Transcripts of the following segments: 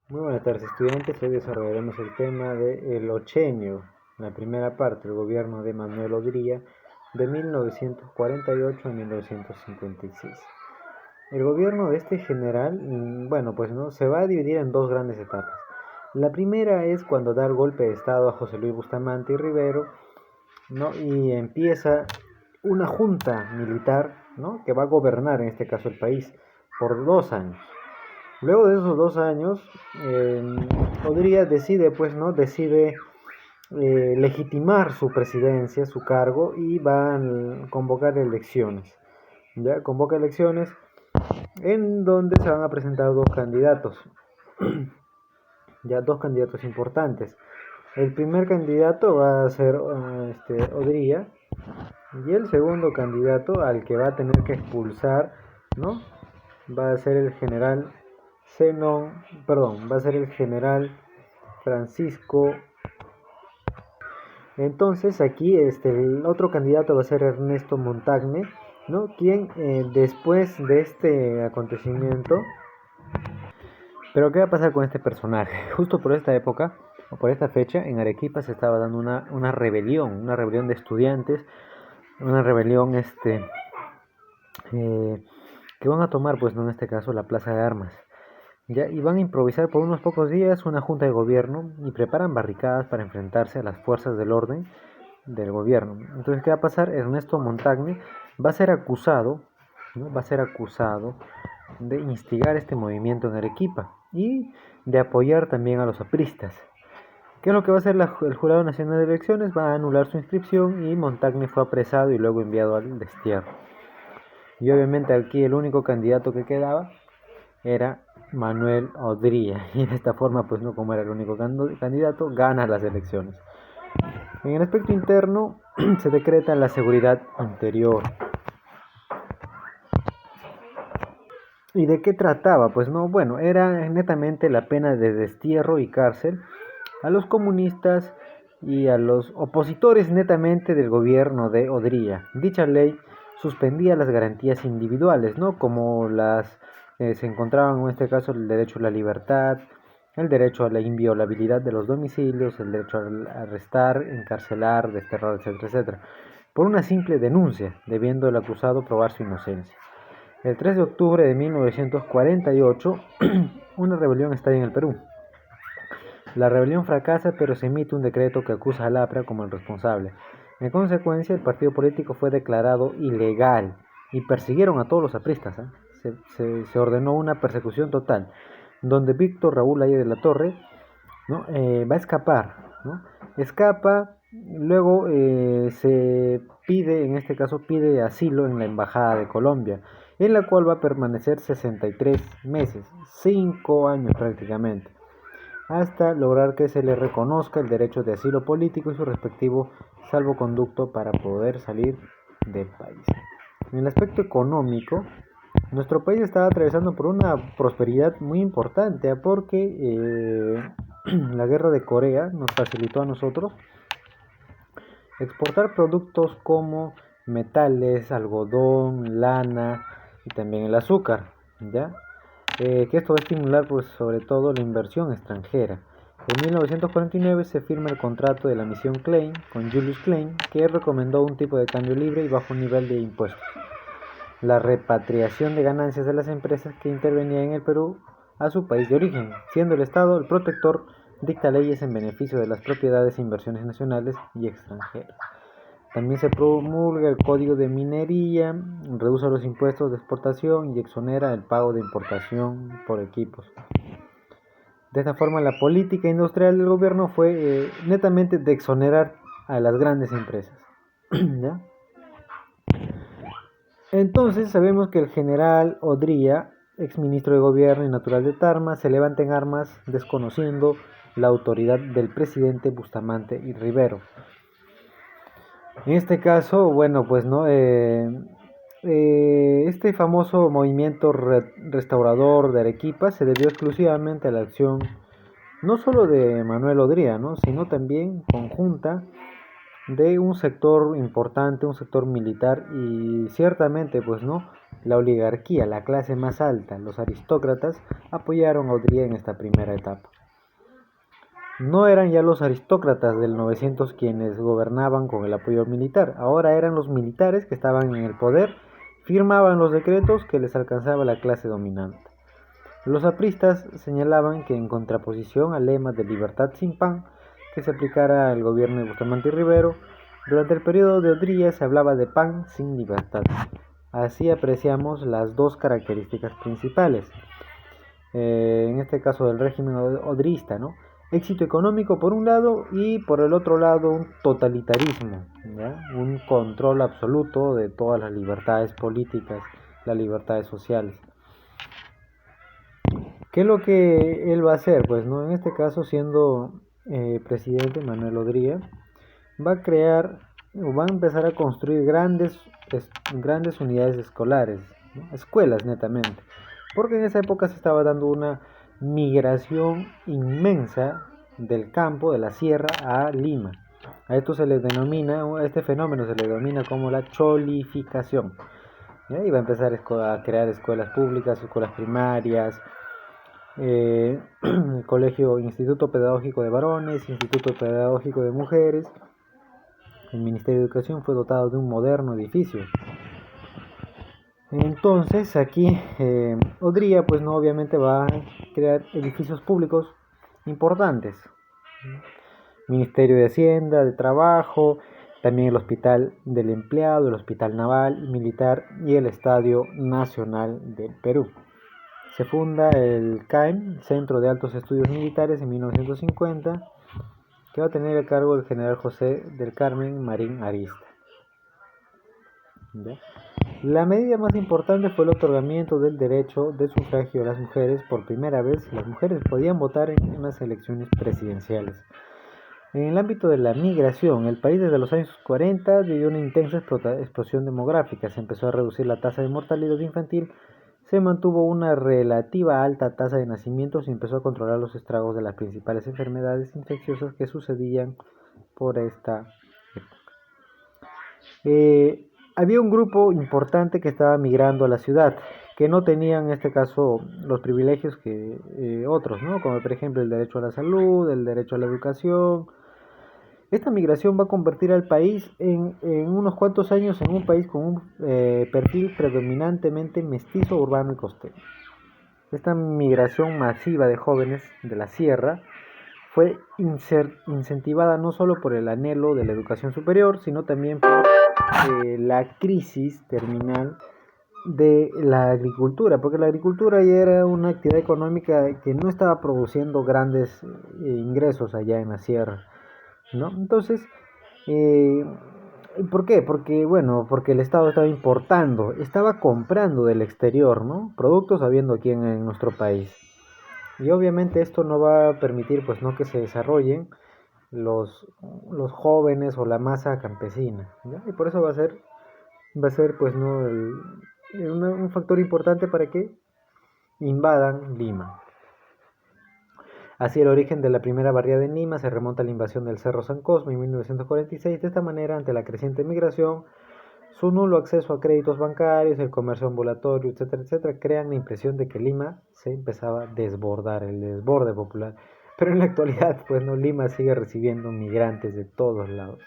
Muy buenas tardes, estudiantes. Hoy desarrollaremos el tema del ochenio, la primera parte, el gobierno de Manuel Odría de 1948 a 1956. El gobierno de este general, bueno, pues no, se va a dividir en dos grandes etapas. La primera es cuando da el golpe de estado a José Luis Bustamante y Rivero, ¿no? Y empieza una junta militar, ¿no? Que va a gobernar en este caso el país por 2 años. Luego de esos 2 años, eh, Odría decide, pues, ¿no? Decide legitimar su presidencia, su cargo, y va a convocar elecciones. Ya convoca elecciones en donde se van a presentar dos candidatos, ya dos candidatos importantes. El primer candidato va a ser Odría, y el segundo candidato al que va a tener que expulsar, ¿no? Va a ser el general va a ser el general Francisco. Entonces aquí el otro candidato va a ser Ernesto Montagne, ¿no? Quien después de este acontecimiento, pero ¿qué va a pasar con este personaje? Justo por esta época, o por esta fecha, en Arequipa se estaba dando una rebelión de estudiantes, una rebelión eh, que van a tomar, pues, ¿no? En este caso, la Plaza de Armas. Ya, y van a improvisar por unos pocos días una junta de gobierno y preparan barricadas para enfrentarse a las fuerzas del orden del gobierno. Entonces, ¿qué va a pasar? Ernesto Montagne va a ser acusado, ¿no? Va a ser acusado de instigar este movimiento en Arequipa y de apoyar también a los apristas. ¿Qué es lo que va a hacer el Jurado Nacional de Elecciones? Va a anular su inscripción y Montagne fue apresado y luego enviado al destierro. Y obviamente aquí el único candidato que quedaba era Manuel Odría, y de esta forma, pues no, como era el único candidato, gana las elecciones. En el aspecto interno se decreta la seguridad interior. ¿Y de qué trataba? Pues no, bueno, era netamente la pena de destierro y cárcel a los comunistas y a los opositores netamente del gobierno de Odría. Dicha ley suspendía las garantías individuales, ¿no? Como las se encontraban en este caso el derecho a la libertad, el derecho a la inviolabilidad de los domicilios, el derecho a arrestar, encarcelar, desterrar, etcétera, etcétera, por una simple denuncia, debiendo el acusado probar su inocencia. El 3 de octubre de 1948, una rebelión estalla en el Perú. La rebelión fracasa, pero se emite un decreto que acusa al APRA como el responsable. En consecuencia, el partido político fue declarado ilegal y persiguieron a todos los apristas. Se ordenó una persecución total, donde Víctor Raúl Aye de la Torre, ¿no? Va a escapar, ¿no? Escapa, luego se pide, en este caso pide asilo en la Embajada de Colombia, en la cual va a permanecer 63 meses, 5 años prácticamente, hasta lograr que se le reconozca el derecho de asilo político y su respectivo salvoconducto para poder salir del país. En el aspecto económico, nuestro país estaba atravesando por una prosperidad muy importante, porque la guerra de Corea nos facilitó a nosotros exportar productos como metales, algodón, lana y también el azúcar, ¿ya? Que esto va a estimular, pues, sobre todo la inversión extranjera. En 1949 se firma el contrato de la misión Klein con Julius Klein, que recomendó un tipo de cambio libre y bajo nivel de impuestos, la repatriación de ganancias de las empresas que intervenían en el Perú a su país de origen, siendo el Estado el protector, dicta leyes en beneficio de las propiedades e inversiones nacionales y extranjeras. También se promulga el Código de Minería, reduce los impuestos de exportación y exonera el pago de importación por equipos. De esta forma, la política industrial del gobierno fue netamente de exonerar a las grandes empresas. ¿Ya? Entonces sabemos que el general Odría, exministro de gobierno y natural de Tarma, se levanta en armas desconociendo la autoridad del presidente Bustamante y Rivero. En este caso, bueno, pues no, este famoso movimiento restaurador de Arequipa se debió exclusivamente a la acción no solo de Manuel Odría, ¿no? Sino también conjunta de un sector importante, un sector militar, y ciertamente, pues no, La oligarquía, la clase más alta, los aristócratas, apoyaron a Odría en esta primera etapa. No eran ya los aristócratas del 900 quienes gobernaban con el apoyo militar, ahora eran los militares que estaban en el poder, firmaban los decretos que les alcanzaba la clase dominante. Los apristas señalaban que en contraposición al lema de libertad sin pan que se aplicara al gobierno de Bustamante y Rivero, durante el periodo de Odría se hablaba de pan sin libertad. Así apreciamos las dos características principales, en este caso del régimen odrista, ¿no? Éxito económico por un lado y por el otro lado un totalitarismo, ¿ya? Un control absoluto de todas las libertades políticas, las libertades sociales. ¿Qué es lo que él va a hacer? Pues no, en este caso siendo presidente Manuel Odría, va a crear o va a empezar a construir grandes unidades escolares, ¿no? Escuelas netamente, porque en esa época se estaba dando una migración inmensa del campo, de la sierra a Lima. A esto se le denomina, a este fenómeno se le denomina como la cholificación. ¿Ya? Y va a empezar a crear escuelas públicas, escuelas primarias, colegio, instituto pedagógico de varones, instituto pedagógico de mujeres. El Ministerio de Educación fue dotado de un moderno edificio. Entonces aquí Odría pues no obviamente va a crear edificios públicos importantes. Ministerio de Hacienda, de Trabajo, también el Hospital del Empleado, el Hospital Naval, Militar y el Estadio Nacional del Perú. Se funda el CAEM, Centro de Altos Estudios Militares, en 1950, que va a tener a cargo el general José del Carmen Marín Arista. ¿Ya? La medida más importante fue el otorgamiento del derecho de sufragio a las mujeres. Por primera vez, las mujeres podían votar en las elecciones presidenciales. En el ámbito de la migración, el país desde los años 40 vivió una intensa explosión demográfica. Se empezó a reducir la tasa de mortalidad infantil, se mantuvo una relativa alta tasa de nacimientos y empezó a controlar los estragos de las principales enfermedades infecciosas que sucedían por esta época. Había un grupo importante que estaba migrando a la ciudad, que no tenían en este caso los privilegios que otros, ¿no? Como por ejemplo el derecho a la salud, el derecho a la educación. Esta migración va a convertir al país en unos cuantos años en un país con un perfil predominantemente mestizo, urbano y costero. Esta migración masiva de jóvenes de la sierra fue incentivada no solo por el anhelo de la educación superior, sino también por la crisis terminal de la agricultura, porque la agricultura ya era una actividad económica que no estaba produciendo grandes ingresos allá en la sierra, ¿no? Entonces, ¿por qué? Porque el Estado estaba importando, estaba comprando del exterior, ¿no? Productos habiendo aquí en nuestro país. Y obviamente esto no va a permitir pues no que se desarrollen los jóvenes o la masa campesina, ¿ya? Y por eso va a ser pues no un factor importante para que invadan Lima. Así el origen de la primera barriada en Lima se remonta a la invasión del Cerro San Cosme en 1946. De esta manera, ante la creciente migración, su nulo acceso a créditos bancarios, el comercio ambulatorio, etcétera, etcétera, crean la impresión de que Lima se empezaba a desbordar, el desborde popular. Pero en la actualidad, pues no, Lima sigue recibiendo migrantes de todos lados.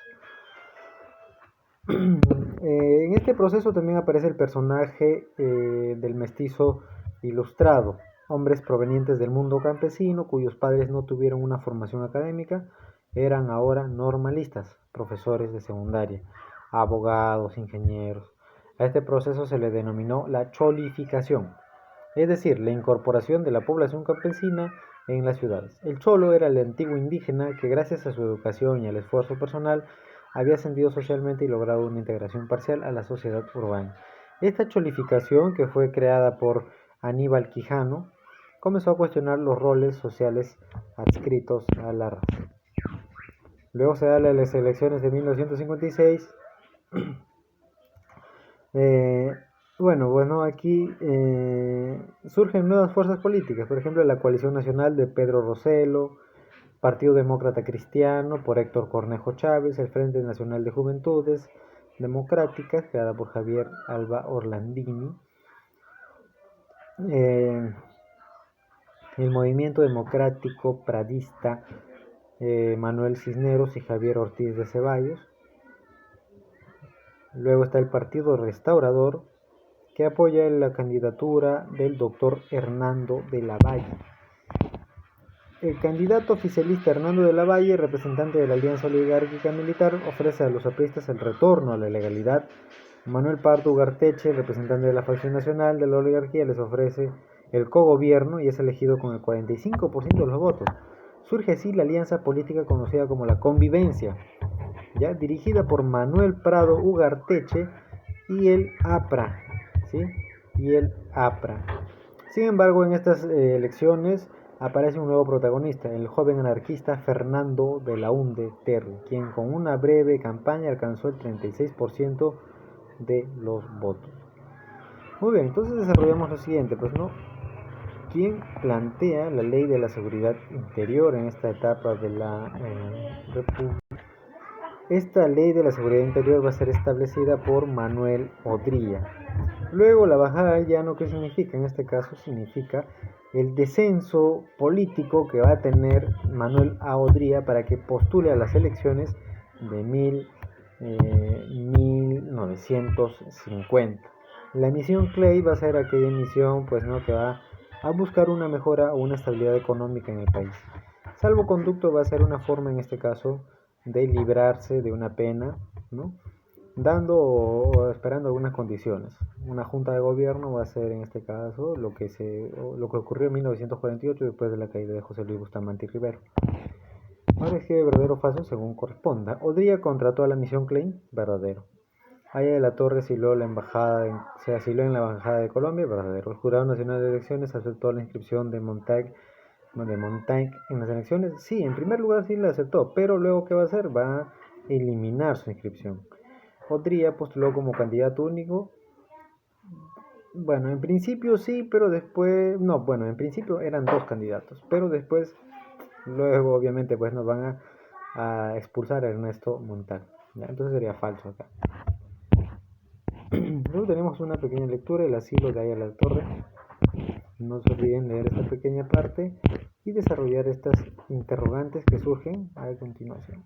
En este proceso también aparece el personaje del mestizo ilustrado, hombres provenientes del mundo campesino cuyos padres no tuvieron una formación académica, eran ahora normalistas, profesores de secundaria, abogados, ingenieros. A este proceso se le denominó la cholificación, es decir, la incorporación de la población campesina en las ciudades. El cholo era el antiguo indígena que gracias a su educación y al esfuerzo personal había ascendido socialmente y logrado una integración parcial a la sociedad urbana. Esta cholificación, que fue creada por Aníbal Quijano, comenzó a cuestionar los roles sociales adscritos a la raza. Luego se dan las elecciones de 1956. Aquí surgen nuevas fuerzas políticas, por ejemplo la Coalición Nacional de Pedro Rossello, Partido Demócrata Cristiano por Héctor Cornejo Chávez, el Frente Nacional de Juventudes Democráticas, creada por Javier Alba Orlandini, eh, el Movimiento Democrático Pradista, Manuel Cisneros y Javier Ortiz de Ceballos. Luego está el Partido Restaurador, que apoya la candidatura del doctor Hernando de la Valle. El candidato oficialista Hernando de la Valle, representante de la Alianza Oligárquica Militar, ofrece a los apristas el retorno a la legalidad. Manuel Pardo Ugarteche, representante de la facción nacional de la oligarquía, les ofrece el cogobierno y es elegido con el 45% de los votos. Surge así la alianza política conocida como la Convivencia, ¿ya? Dirigida por Manuel Prado Ugarteche y el APRA, ¿sí? Y el APRA. Sin embargo, en estas elecciones aparece un nuevo protagonista, el joven anarquista Fernando Belaúnde Terry, quien con una breve campaña alcanzó el 36% de los votos. Muy bien, entonces desarrollamos lo siguiente, pues no, ¿quién plantea la ley de la seguridad interior en esta etapa de la República? Esta ley de la seguridad interior va a ser establecida por Manuel Odría. Luego la bajada del llano, ¿qué significa? En este caso significa el descenso político que va a tener Manuel A. Odría para que postule a las elecciones de 1950. La emisión Clay va a ser aquella emisión pues, ¿no? que va a buscar una mejora o una estabilidad económica en el país. Salvoconducto va a ser una forma en este caso de librarse de una pena, ¿no? Dando o esperando algunas condiciones. Una junta de gobierno va a ser en este caso lo que ocurrió en 1948 después de la caída de José Luis Bustamante y Rivero. Ahora escribe verdadero o falso según corresponda. Odría contrató a la misión Klein, verdadero. Aya de la Torre se asiló en la embajada de Colombia, verdadero. El Jurado Nacional de Elecciones aceptó la inscripción de Montaigne en las elecciones. Sí, en primer lugar sí la aceptó, pero luego ¿qué va a hacer? Va a eliminar su inscripción. Odría postuló como candidato único. Bueno, en principio sí, pero después... No, bueno, en principio eran dos candidatos, pero después, luego obviamente pues nos van a expulsar a Ernesto Montal. ¿Ya? Entonces sería falso acá. Luego tenemos una pequeña lectura, el asilo de Aya de la Torre. No se olviden leer esta pequeña parte y desarrollar estas interrogantes que surgen a continuación.